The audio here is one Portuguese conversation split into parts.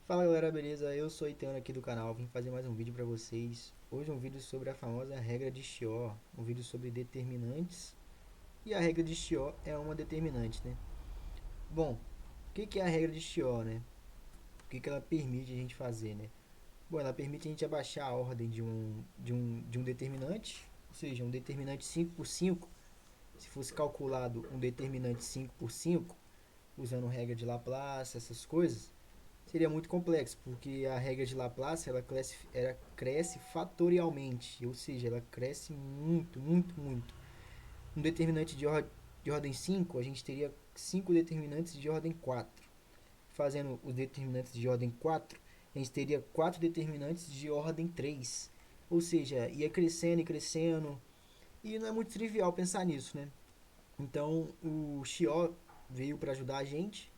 Fala galera, beleza? Eu sou Iteano aqui do canal, vim fazer mais um vídeo pra vocês. Hoje um vídeo sobre a famosa regra de Chió, um vídeo sobre determinantes. E a regra de Chió é uma determinante, né? Bom, o que é a regra de Chió, né? O que ela permite a gente fazer, né? Bom, ela permite a gente abaixar a ordem de um determinante, ou seja, um determinante 5 por 5. Se fosse calculado um determinante 5 por 5 usando regra de Laplace, essas coisas, seria muito complexo, porque a regra de Laplace ela cresce fatorialmente, ou seja, ela cresce muito, muito, muito. Um determinante de ordem 5 a gente teria 5 determinantes de ordem 4. Fazendo os determinantes de ordem 4 a gente teria 4 determinantes de ordem 3. Ou seja, ia crescendo e crescendo, e não é muito trivial pensar nisso, né? Então, o Xió veio para ajudar a gente,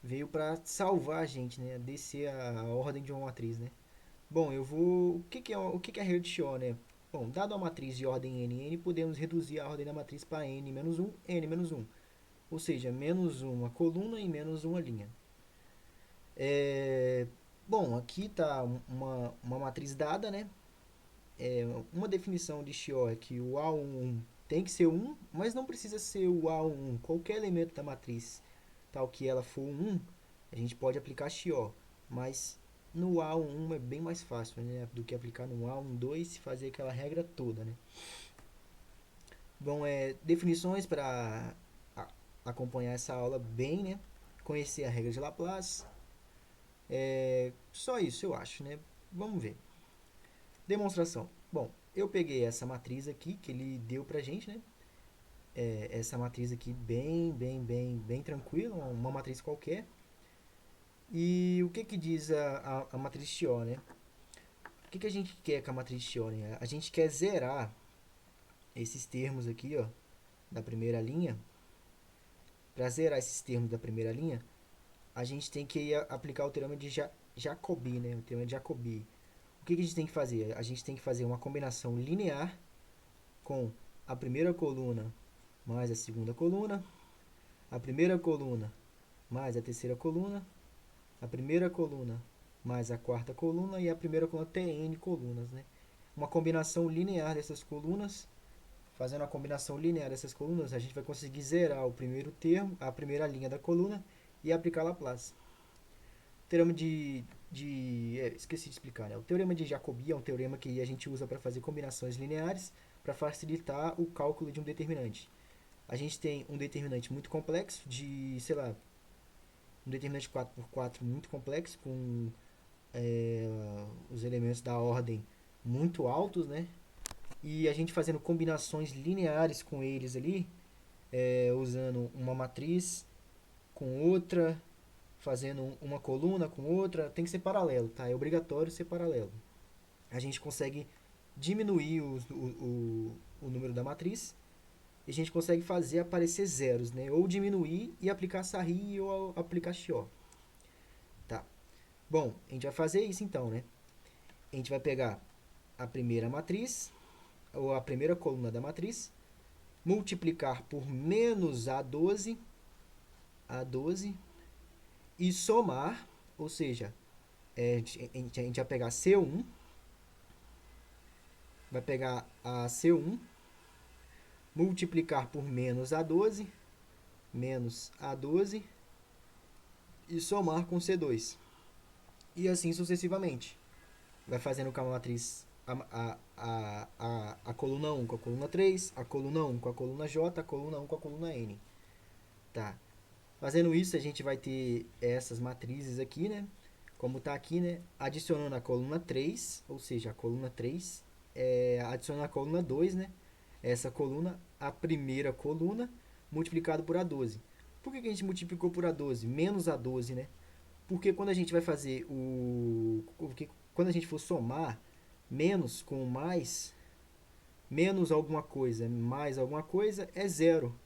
veio para salvar a gente, né? Descer a ordem de uma matriz, né? Bom, eu vou. O que é a regra de Chió, né? Bom, dado a matriz de ordem n, podemos reduzir a ordem da matriz para n menos um, n menos um. Ou seja, menos uma coluna e menos uma linha. É, bom, aqui está uma matriz dada, né? Uma definição de Chió é que o A11 tem que ser um, mas não precisa ser o A11. Qualquer elemento da matriz, tal que ela for um, a gente pode aplicar Chió. Mas no A11 é bem mais fácil, né, do que aplicar no A12 e fazer aquela regra toda, né? Bom, definições para acompanhar essa aula bem, né? Conhecer a regra de Laplace. Só isso, eu acho, né? Vamos ver. Demonstração. Bom, eu peguei essa matriz aqui que ele deu pra gente, né? Essa matriz aqui bem tranquila, uma matriz qualquer. E o que diz a matriz Chió, né? O que a gente quer com a matriz Chió, né? A gente quer zerar esses termos aqui, ó, da primeira linha. Para zerar esses termos da primeira linha, a gente tem que aplicar o teorema de Jacobi, né? O teorema de Jacobi. O que a gente tem que fazer? A gente tem que fazer uma combinação linear com a primeira coluna mais a segunda coluna, a primeira coluna mais a terceira coluna, a primeira coluna mais a quarta coluna e a primeira coluna até n colunas, né? Uma combinação linear dessas colunas. Fazendo a combinação linear dessas colunas, a gente vai conseguir zerar o primeiro termo, a primeira linha da coluna e aplicar Laplace. O teorema esqueci de explicar, né? O teorema de Jacobi é um teorema que a gente usa para fazer combinações lineares para facilitar o cálculo de um determinante. A gente tem um determinante muito complexo de, sei lá, um determinante 4x4 muito complexo, com os elementos da ordem muito altos, né? E a gente fazendo combinações lineares com eles ali, usando uma matriz com outra, fazendo uma coluna com outra, tem que ser paralelo, tá? É obrigatório ser paralelo. A gente consegue diminuir o número da matriz e a gente consegue fazer aparecer zeros, né? Ou diminuir e aplicar Sarri ou aplicar Chió. Tá. Bom, a gente vai fazer isso então, né? A gente vai pegar a primeira matriz, ou a primeira coluna da matriz, multiplicar por menos A12 e somar, ou seja, a gente vai pegar C1, vai pegar a C1, multiplicar por menos A12 e somar com C2. E assim sucessivamente. Vai fazendo com a matriz a coluna 1 com a coluna 3, a coluna 1 com a coluna J, a coluna 1 com a coluna N. Tá. Fazendo isso, a gente vai ter essas matrizes aqui, né? Como tá aqui, né? Adicionando a coluna 3, ou seja, a coluna 3, adicionando a coluna 2, né? Essa coluna, a primeira coluna, multiplicado por A12. Por que a gente multiplicou por A12? Menos A12, né? Porque quando a gente vai fazer porque quando a gente for somar menos com mais, menos alguma coisa mais alguma coisa é zero.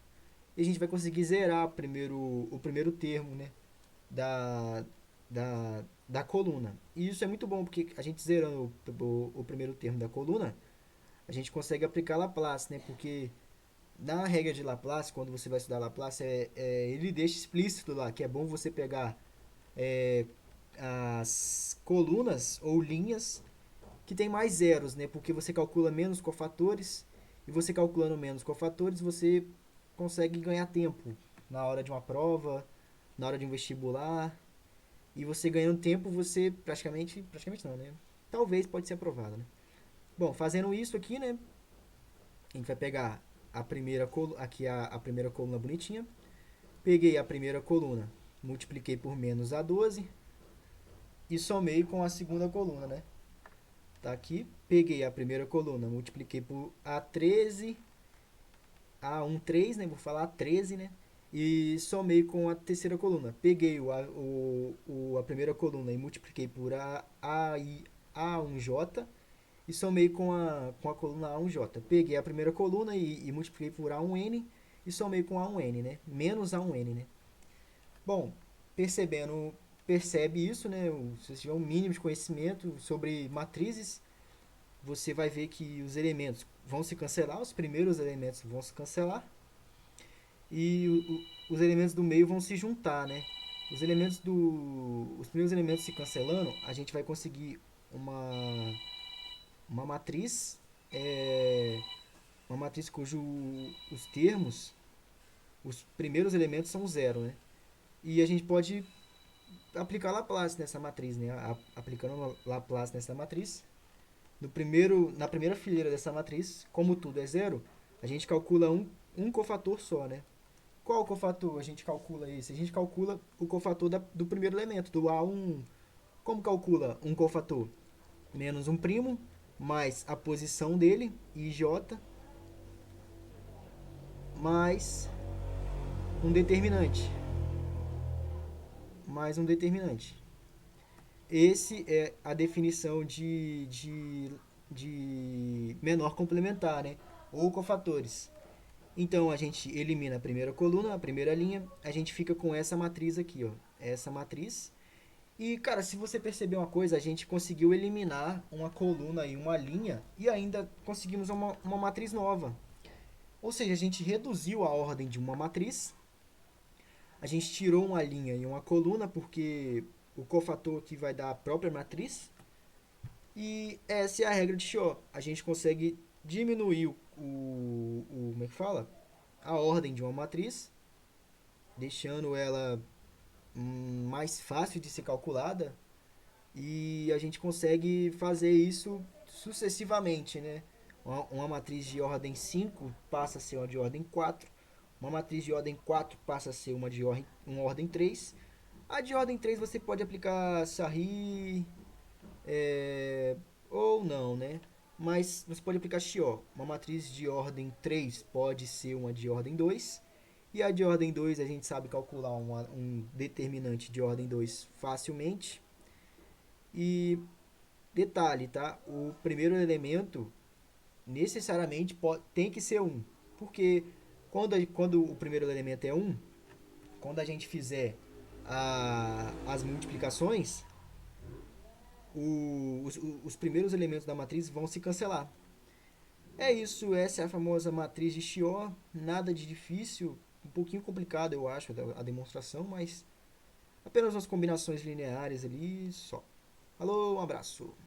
E a gente vai conseguir zerar o primeiro termo, né, da, da coluna. E isso é muito bom, porque a gente zerando o primeiro termo da coluna, a gente consegue aplicar Laplace, né? Porque na regra de Laplace, quando você vai estudar Laplace, ele deixa explícito lá que é bom você pegar é, as colunas ou linhas que tem mais zeros, né? Porque você calcula menos cofatores e você calculando menos cofatores, você consegue ganhar tempo na hora de uma prova, na hora de um vestibular. E você ganhando tempo, você praticamente não, né? Talvez pode ser aprovado, né? Bom, fazendo isso aqui, né? A gente vai pegar a primeira coluna, aqui a primeira coluna bonitinha. Peguei a primeira coluna, multipliquei por menos A12 e somei com a segunda coluna, né? Tá aqui, peguei a primeira coluna, multipliquei por A13, A13, né? Vou falar A13, né? E somei com a terceira coluna. Peguei a primeira coluna e multipliquei por A1J e somei com a coluna A1J. Peguei a primeira coluna e multipliquei por A1N e somei com A1N, né? Menos A1N, né? Bom, percebe isso, né? Se você tiver um mínimo de conhecimento sobre matrizes, você vai ver que os elementos vão se cancelar, os primeiros elementos vão se cancelar e os elementos do meio vão se juntar, né? Os primeiros elementos se cancelando, a gente vai conseguir uma, uma matriz, é, uma matriz cujo os termos, os primeiros elementos são zero, né? E a gente pode aplicar Laplace nessa matriz, né? Aplicando Laplace nessa matriz, na primeira fileira dessa matriz, como tudo é zero, a gente calcula um cofator só, né? Qual cofator a gente calcula esse? A gente calcula o cofator do primeiro elemento, do A1. Como calcula um cofator? Menos um primo, mais a posição dele, IJ, mais um determinante. Mais um determinante. Esse é a definição de menor complementar, né? Ou cofatores. Então a gente elimina a primeira coluna, a primeira linha, a gente fica com essa matriz aqui, ó. Essa matriz. E, cara, se você perceber uma coisa, a gente conseguiu eliminar uma coluna e uma linha e ainda conseguimos uma matriz nova. Ou seja, a gente reduziu a ordem de uma matriz, a gente tirou uma linha e uma coluna, porque o cofator aqui vai dar a própria matriz. E essa é a regra de Shaw. A gente consegue diminuir como é que fala? A ordem de uma matriz, deixando ela mais fácil de ser calculada. E a gente consegue fazer isso sucessivamente, né? Uma matriz de ordem 5 passa a ser uma de ordem 4. Uma matriz de ordem 4 passa a ser uma ordem 3. A de ordem 3 você pode aplicar Sarri, é, ou não, né? Mas você pode aplicar Chió. Uma matriz de ordem 3 pode ser uma de ordem 2. E a de ordem 2 a gente sabe calcular um determinante de ordem 2 facilmente. E detalhe, tá? O primeiro elemento necessariamente tem que ser 1. Porque quando o primeiro elemento é 1, quando a gente fizer as multiplicações, os primeiros elementos da matriz vão se cancelar. É isso, essa é a famosa matriz de Chior. Nada de difícil, um pouquinho complicado eu acho a demonstração, mas apenas umas combinações lineares ali só. Falou, um abraço.